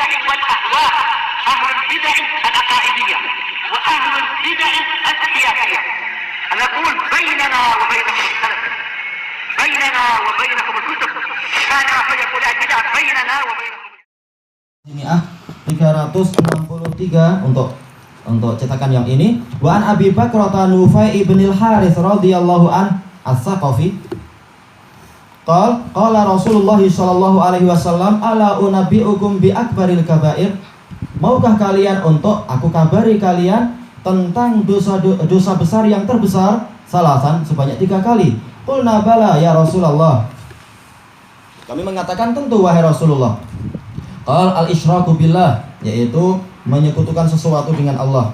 البدع والأهواء، أهل البدع العقائدية وأهل البدع السياسية. نقول بيننا وبينكم السلف، بيننا وبينكم الكتب، كان فيقول البدع بيننا وبينكم. Ini 363 untuk cetakan yang ini. Wa an Abi Bakrah Nufai ibnil Harits radhiyallahu an as-Saqafi. Qala Rasulullah sallallahu alaihi wasallam, ala unabbiukum bi akbaril kabair. Maukah kalian untuk aku kabari kalian tentang dosa besar yang terbesar? Salasan, sebanyak 3 kali. Qulna bala ya Rasulullah. Kami mengatakan tentu wahai Rasulullah. Qal al-isyraku billah, yaitu menyekutukan sesuatu dengan Allah.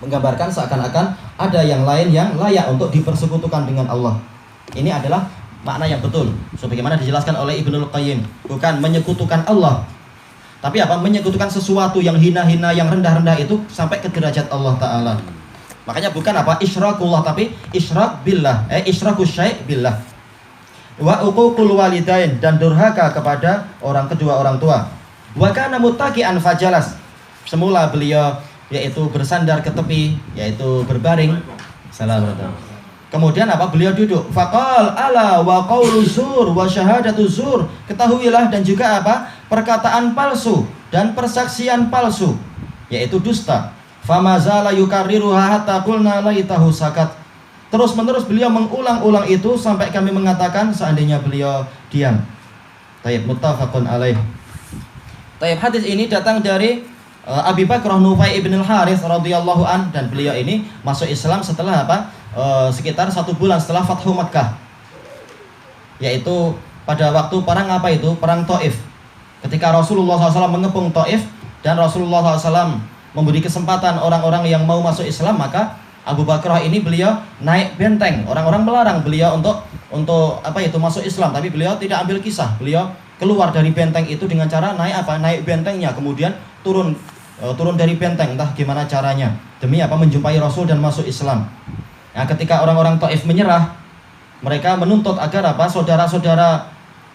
Menggambarkan seakan-akan ada yang lain yang layak untuk dipersekutukan dengan Allah. Ini adalah makna yang betul, sebagaimana dijelaskan oleh Ibnul Qayyim. Bukan menyekutukan Allah, tapi apa? Menyekutukan sesuatu yang hina-hina, yang rendah-rendah itu sampai ke derajat Allah Ta'ala. Makanya bukan apa? Isyrakullah, tapi isyrak billah, isyrakus syai' billah. Wa uququl walidain, dan durhaka kepada kedua orang tua. Wa kana muttaqi'an fajalas. Semula beliau yaitu bersandar ke tepi, yaitu berbaring. Assalamualaikum. Kemudian apa? Beliau duduk. Faqal ala wa qaulu zur wa syahadatu zur. Ketahuilah dan juga apa? Perkataan palsu dan persaksian palsu, yaitu dusta. Famazala yukarriruha hatta qulna laitahu sakat. Terus-menerus beliau mengulang-ulang itu sampai kami mengatakan seandainya beliau diam. Tayyib, muttafaqun alaih. Tayyib, hadis ini datang dari Abi Bakrah Nufai ibnil Harits radhiyallahu an, dan beliau ini masuk Islam setelah apa? Sekitar 1 bulan setelah Fathu Makkah. Yaitu pada waktu perang apa itu? Perang Taif. Ketika Rasulullah SAW mengepung Taif dan Rasulullah SAW memberi kesempatan orang-orang yang mau masuk Islam, maka Abu Bakrah ini beliau naik benteng. Orang-orang melarang beliau untuk apa itu masuk Islam, tapi beliau tidak ambil kisah. Beliau keluar dari benteng itu dengan cara naik apa? Naik bentengnya, kemudian turun dari benteng, entah gimana caranya, demi apa? Menjumpai Rasul dan masuk Islam. Nah, ketika orang-orang Taif menyerah, mereka menuntut agar apa?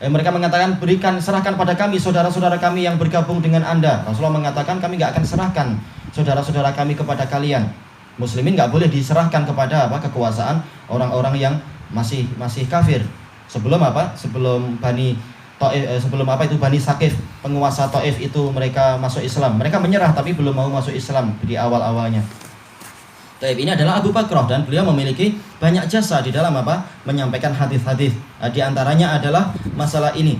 Mereka mengatakan, serahkan pada kami saudara-saudara kami yang bergabung dengan Anda. Rasulullah mengatakan, kami nggak akan serahkan saudara-saudara kami kepada kalian. Muslimin nggak boleh diserahkan kepada apa? Kekuasaan orang-orang yang masih kafir. Sebelum apa? Sebelum Bani Saqif, penguasa Taif itu mereka masuk Islam. Mereka menyerah tapi belum mau masuk Islam di awal-awalnya. Taib ini adalah Abu Bakrah, dan beliau memiliki banyak jasa di dalam apa? Menyampaikan hadis-hadis. Di antaranya adalah masalah ini,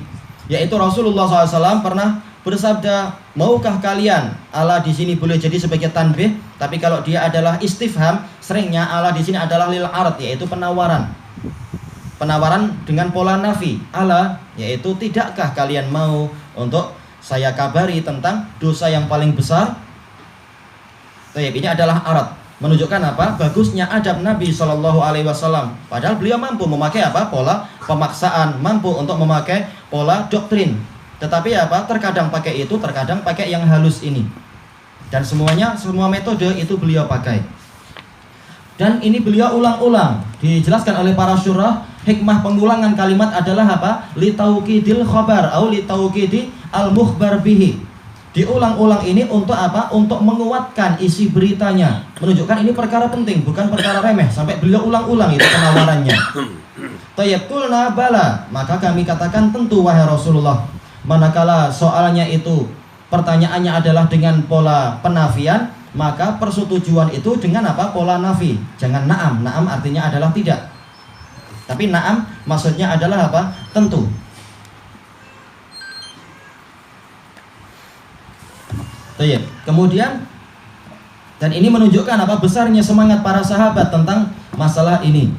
yaitu Rasulullah SAW pernah bersabda, maukah kalian? Allah di sini boleh jadi sebagai tanbih, tapi kalau dia adalah istifham, seringnya Allah di sini adalah lil ard, yaitu penawaran dengan pola nafi. Allah, yaitu tidakkah kalian mau untuk saya kabari tentang dosa yang paling besar? Taib, ini adalah ard, menunjukkan apa? Bagusnya adab Nabi SAW. Padahal beliau mampu memakai apa? Pola pemaksaan, mampu untuk memakai pola doktrin. Tetapi apa? Terkadang pakai itu, terkadang pakai yang halus ini. Dan semua metode itu beliau pakai. Dan ini beliau ulang-ulang. Dijelaskan oleh para syurah, hikmah pengulangan kalimat adalah apa? Litauqidil khabar atau litauqidi al-mukhbar bihi. Diulang-ulang ini untuk apa? Untuk menguatkan isi beritanya. Menunjukkan ini perkara penting, bukan perkara remeh. Sampai beliau ulang-ulang itu penawarannya. Tayyib, qulna bala. Maka kami katakan tentu wahai Rasulullah. Manakala soalnya itu, pertanyaannya adalah dengan pola penafian, maka persetujuan itu dengan apa? Pola nafi. Jangan na'am. Na'am artinya adalah tidak. Tapi na'am maksudnya adalah apa? Tentu. Baik. Kemudian, dan ini menunjukkan apa? Besarnya semangat para sahabat tentang masalah ini.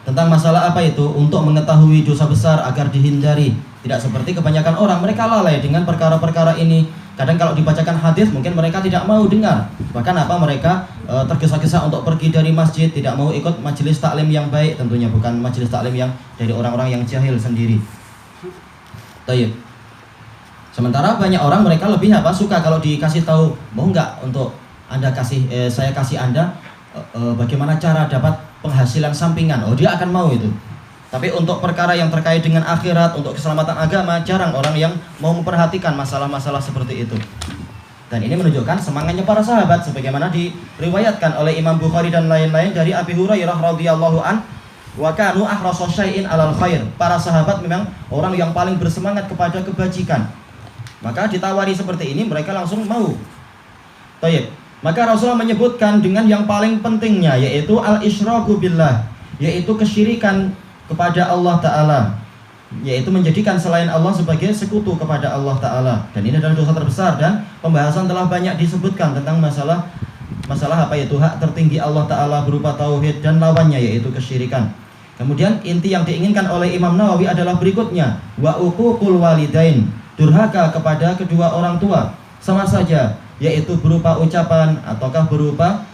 Tentang masalah apa itu? Untuk mengetahui dosa besar agar dihindari. Tidak seperti kebanyakan orang, mereka lalai dengan perkara-perkara ini. Kadang kalau dibacakan hadis mungkin mereka tidak mau dengar. Bahkan apa? Mereka tergesa-gesa untuk pergi dari masjid, tidak mau ikut majelis taklim yang baik, tentunya bukan majelis taklim yang dari orang-orang yang jahil sendiri. Baik. Sementara banyak orang mereka lebih apa? Suka kalau dikasih tahu, mau nggak untuk Anda saya kasih Anda bagaimana cara dapat penghasilan sampingan. Oh, dia akan mau itu. Tapi untuk perkara yang terkait dengan akhirat, untuk keselamatan agama, jarang orang yang mau memperhatikan masalah-masalah seperti itu. Dan ini menunjukkan semangatnya para sahabat, sebagaimana diriwayatkan oleh Imam Bukhari dan lain-lain dari Abi Hurairah radhiyallahu an, wa kanu ahrasa syai'in 'alal khair. Para sahabat memang orang yang paling bersemangat kepada kebajikan. Maka ditawari seperti ini mereka langsung mau. Baik. Maka Rasulullah menyebutkan dengan yang paling pentingnya, yaitu al-isyraku billah, yaitu kesyirikan kepada Allah Ta'ala, yaitu menjadikan selain Allah sebagai sekutu kepada Allah Ta'ala. Dan ini adalah dosa terbesar, dan pembahasan telah banyak disebutkan tentang masalah apa yaitu hak tertinggi Allah Ta'ala berupa tauhid dan lawannya yaitu kesyirikan. Kemudian inti yang diinginkan oleh Imam Nawawi adalah berikutnya, wa uququl walidain, durhaka kepada kedua orang tua, sama saja, yaitu berupa ucapan ataukah berupa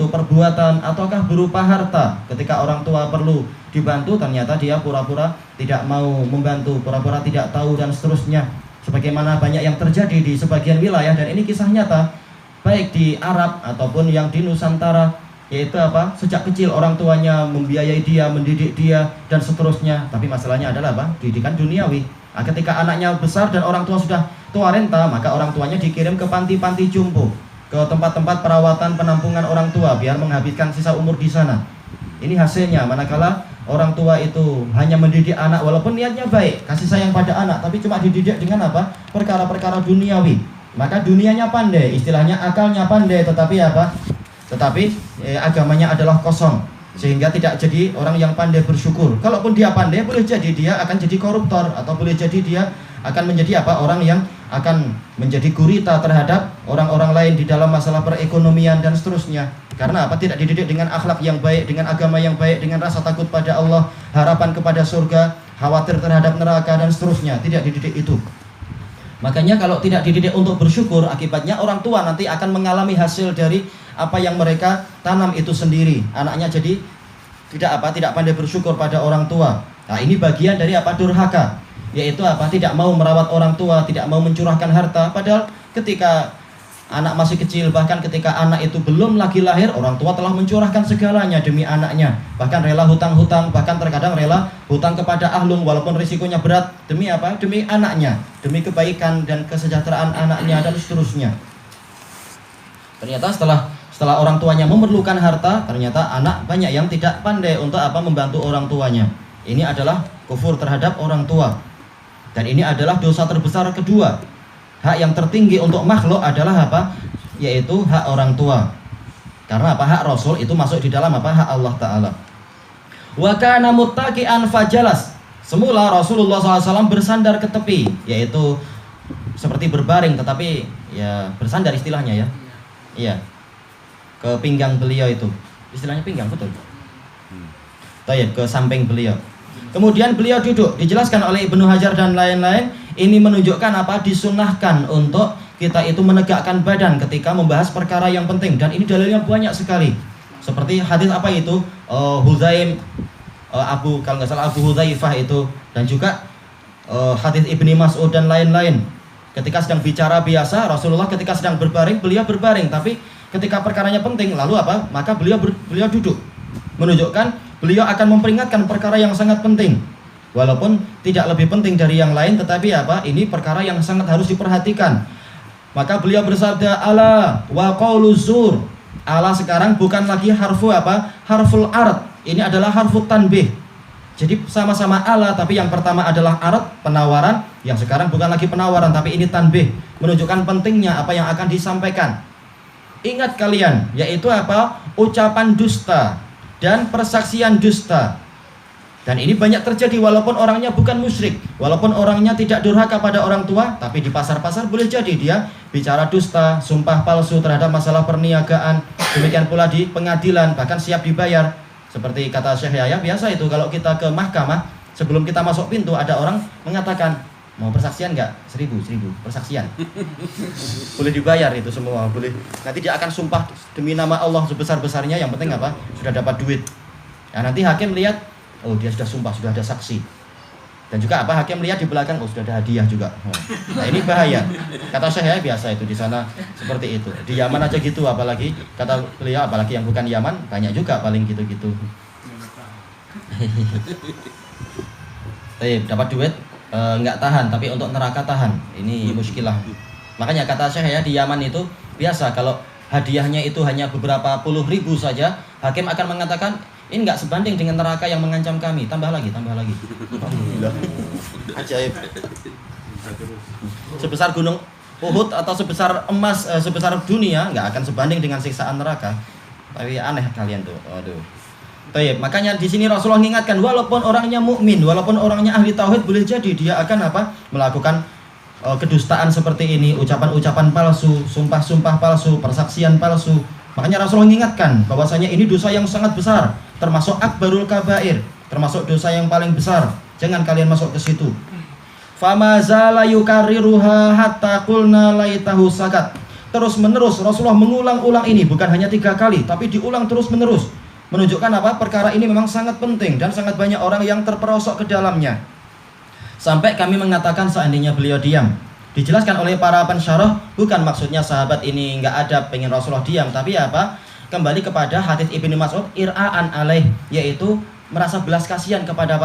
perbuatan ataukah berupa harta. Ketika orang tua perlu dibantu, ternyata dia pura-pura tidak mau membantu, pura-pura tidak tahu, dan seterusnya. Sebagaimana banyak yang terjadi di sebagian wilayah, dan ini kisah nyata baik di Arab ataupun yang di Nusantara, yaitu sejak kecil orang tuanya membiayai dia, mendidik dia, dan seterusnya. Tapi masalahnya adalah didikan duniawi. Ketika anaknya besar dan orang tua sudah tua renta, maka orang tuanya dikirim ke panti-panti jompo, ke tempat-tempat perawatan penampungan orang tua, biar menghabiskan sisa umur di sana. Ini hasilnya, manakala orang tua itu hanya mendidik anak, walaupun niatnya baik, kasih sayang pada anak, tapi cuma dididik dengan perkara-perkara duniawi. Maka dunianya pandai, istilahnya akalnya pandai, tetapi agamanya adalah kosong, sehingga tidak jadi orang yang pandai bersyukur. Kalaupun dia pandai, boleh jadi dia akan jadi koruptor, atau boleh jadi dia akan menjadi orang yang akan menjadi gurita terhadap orang-orang lain di dalam masalah perekonomian dan seterusnya. Karena tidak dididik dengan akhlak yang baik, dengan agama yang baik, dengan rasa takut pada Allah, harapan kepada surga, khawatir terhadap neraka dan seterusnya. Tidak dididik itu. Makanya kalau tidak dididik untuk bersyukur, akibatnya orang tua nanti akan mengalami hasil dari apa yang mereka tanam itu sendiri. Anaknya jadi tidak pandai bersyukur pada orang tua. Nah, ini bagian dari durhaka, yaitu tidak mau merawat orang tua, tidak mau mencurahkan harta. Padahal ketika anak masih kecil, bahkan ketika anak itu belum lagi lahir, orang tua telah mencurahkan segalanya demi anaknya. Bahkan rela hutang-hutang, bahkan terkadang rela hutang kepada ahlung walaupun risikonya berat. Demi demi anaknya, demi kebaikan dan kesejahteraan anaknya dan seterusnya. Ternyata setelah orang tuanya memerlukan harta, ternyata anak banyak yang tidak pandai untuk membantu orang tuanya. Ini adalah kufur terhadap orang tua. Dan ini adalah dosa terbesar kedua. Hak yang tertinggi untuk makhluk adalah yaitu hak orang tua. Karena hak Rasul itu masuk di dalam hak Allah Ta'ala. Wa kana muttaqi'an fajalas. Semula Rasulullah SAW bersandar ke tepi, yaitu seperti berbaring, tetapi ya bersandar istilahnya ya. Iya. Ke pinggang beliau itu. Istilahnya pinggang, betul. Baik, ke samping beliau. Kemudian beliau duduk. Dijelaskan oleh Ibnu Hajar dan lain-lain, ini menunjukkan disunnahkan untuk kita itu menegakkan badan ketika membahas perkara yang penting. Dan ini dalilnya banyak sekali. Seperti hadis itu? Huzaim, kalau nggak salah Abu Hudzaifah itu. Dan juga hadis Ibni Mas'ud dan lain-lain. Ketika sedang bicara biasa, Rasulullah ketika sedang berbaring, beliau berbaring. Tapi ketika perkaranya penting, lalu maka beliau duduk. Menunjukkan beliau akan memperingatkan perkara yang sangat penting. Walaupun tidak lebih penting dari yang lain, tetapi ini perkara yang sangat harus diperhatikan. Maka beliau bersabda, ala wa qaulu zur. Ala sekarang bukan lagi harful ard. Ini adalah harful tanbih. Jadi sama-sama ala, tapi yang pertama adalah ard, penawaran. Yang sekarang bukan lagi penawaran, tapi ini tanbih, menunjukkan pentingnya apa yang akan disampaikan. Ingat kalian, yaitu ucapan dusta dan persaksian dusta. Dan ini banyak terjadi walaupun orangnya bukan musyrik, walaupun orangnya tidak durhaka pada orang tua, tapi di pasar-pasar boleh jadi dia bicara dusta, sumpah palsu terhadap masalah perniagaan. Demikian pula di pengadilan, bahkan siap dibayar. Seperti kata Syekh Yahya, biasa itu kalau kita ke mahkamah, sebelum kita masuk pintu ada orang mengatakan, mau persaksian nggak? 1000 persaksian. Boleh dibayar itu semua, boleh. Nanti dia akan sumpah demi nama Allah sebesar-besarnya, yang penting sudah dapat duit. Nah, nanti hakim lihat, oh dia sudah sumpah, sudah ada saksi. Dan juga hakim lihat di belakang, oh sudah ada hadiah juga. Nah, ini bahaya. Kata saya biasa itu di sana seperti itu. Di Yaman aja gitu, apalagi kata beliau, apalagi yang bukan Yaman banyak juga paling gitu-gitu. dapat duit nggak tahan, tapi untuk neraka tahan. Ini muskilah. Makanya kata Syekh ya, di Yaman itu biasa kalau hadiahnya itu hanya beberapa puluh ribu saja, hakim akan mengatakan ini nggak sebanding dengan neraka yang mengancam kami. Tambah lagi. Alhamdulillah. Ajaib. Sebesar gunung Uhud atau sebesar emas, sebesar dunia nggak akan sebanding dengan siksaan neraka. Tapi aneh kalian tuh. Aduh. Baik, makanya di sini Rasulullah mengingatkan walaupun orangnya mukmin, walaupun orangnya ahli tauhid, boleh jadi dia akan apa? Melakukan kedustaan seperti ini, ucapan-ucapan palsu, sumpah-sumpah palsu, persaksian palsu. Makanya Rasulullah mengingatkan bahwasanya ini dosa yang sangat besar, termasuk akbarul kabair, termasuk dosa yang paling besar. Jangan kalian masuk ke situ. Fama zala yukarriruha hatta qulna laitahu sakat. Terus menerus Rasulullah mengulang-ulang ini, bukan hanya 3 kali, tapi diulang terus menerus. Menunjukkan apa? Perkara ini memang sangat penting dan sangat banyak orang yang terperosok ke dalamnya. Sampai kami mengatakan seandainya beliau diam. Dijelaskan oleh para pensyarah, bukan maksudnya sahabat ini nggak ada pengen Rasulullah diam, tapi apa? Kembali kepada hadits Ibnu Mas'ud ir'aan alaih, yaitu merasa belas kasihan kepada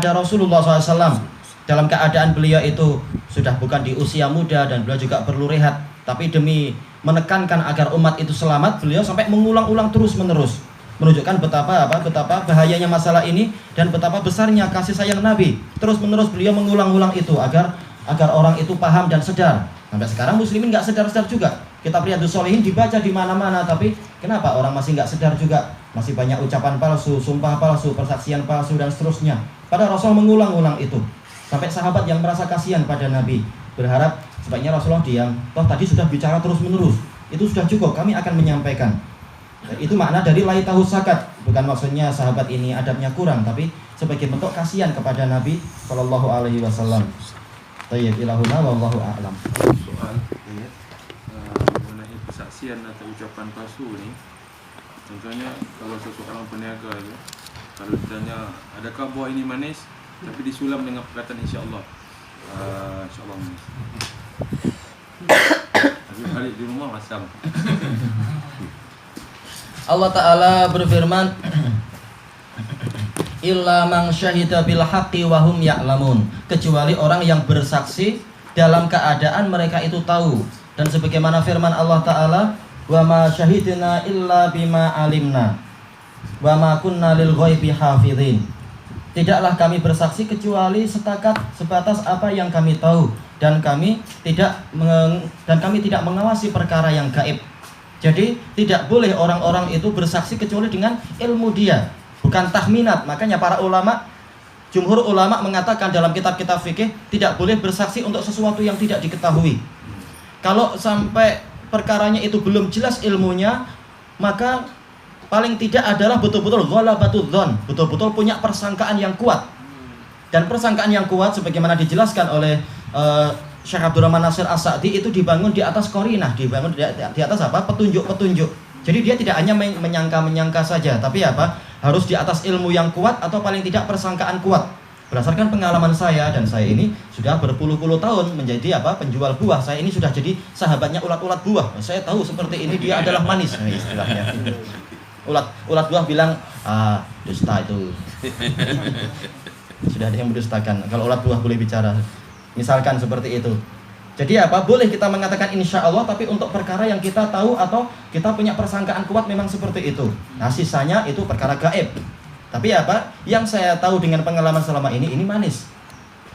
Rasulullah SAW. Dalam keadaan beliau itu sudah bukan di usia muda dan beliau juga perlu rehat, tapi demi menekankan agar umat itu selamat, beliau sampai mengulang-ulang terus-menerus. Menunjukkan betapa bahayanya masalah ini dan betapa besarnya kasih sayang Nabi. Terus-menerus beliau mengulang-ulang itu agar orang itu paham dan sadar. Sampai sekarang muslimin nggak sadar-sadar juga. Kitab Riyadhus Shalihin dibaca di mana-mana, tapi kenapa orang masih nggak sadar juga? Masih banyak ucapan palsu, sumpah palsu, persaksian palsu dan seterusnya. Padahal Rasul mengulang-ulang itu. Sampai sahabat yang merasa kasihan pada Nabi berharap sebaiknya Rasulullah diam. Toh tadi sudah bicara terus-menerus. Itu sudah cukup, kami akan menyampaikan. Itu makna dari laitahu sakat. Bukan maksudnya sahabat ini adabnya kurang, tapi sebagai bentuk kasihan kepada Nabi Shallallahu Alaihi Wasallam. Tayyib ilahuna wallahu a'lam. Soal mengenai persaksian atau ucapan palsu ini, contohnya kalau seseorang peniaga itu, kalau ditanya adakah buah ini manis, tapi disulam dengan perkataan insyaallah, insyaallah manis. Tapi balik di rumah masam. Allah Ta'ala berfirman illa man syahida bil haqqi wa hum ya'lamun, kecuali orang yang bersaksi dalam keadaan mereka itu tahu. Dan sebagaimana firman Allah Ta'ala wa ma syahidna illa bima alimna wa ma kunna lil ghaibi hafidhin, tidaklah kami bersaksi kecuali sebatas apa yang kami tahu, dan kami tidak mengawasi perkara yang gaib. Jadi tidak boleh orang-orang itu bersaksi kecuali dengan ilmu dia, bukan tahminat. Makanya para ulama, jumhur ulama mengatakan dalam kitab-kitab fikih tidak boleh bersaksi untuk sesuatu yang tidak diketahui. Kalau sampai perkaranya itu belum jelas ilmunya, maka paling tidak adalah betul-betul ghalabatud dzan, betul-betul punya persangkaan yang kuat. Dan persangkaan yang kuat sebagaimana dijelaskan oleh Syekh Abdurrahman Nasir As-Sa'di itu dibangun di atas qarinah, dibangun di atas apa? Petunjuk-petunjuk. Jadi dia tidak hanya menyangka-menyangka saja, tapi apa? Harus di atas ilmu yang kuat atau paling tidak persangkaan kuat. Berdasarkan pengalaman saya, dan saya ini sudah berpuluh-puluh tahun menjadi apa? Penjual buah. Saya ini sudah jadi sahabatnya ulat-ulat buah. Saya tahu seperti ini dia adalah manis, istilahnya. Ulat buah bilang, dusta itu. Sudah ada yang mendustakan. Kalau ulat buah boleh bicara. Misalkan seperti itu. Jadi apa? Boleh kita mengatakan insya Allah, tapi untuk perkara yang kita tahu atau kita punya persangkaan kuat memang seperti itu. Nah sisanya itu perkara gaib. Tapi apa? Yang saya tahu dengan pengalaman selama ini manis.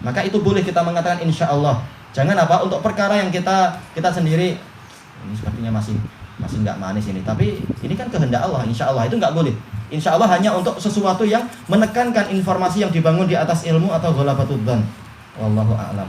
Maka itu boleh kita mengatakan insya Allah. Jangan apa? Untuk perkara yang kita sendiri, ini sepertinya masih nggak manis ini. Tapi ini kan kehendak Allah. Insya Allah itu nggak boleh. Insya Allah hanya untuk sesuatu yang menekankan informasi yang dibangun di atas ilmu atau ghalabatud dzan. Wallahu a'lam.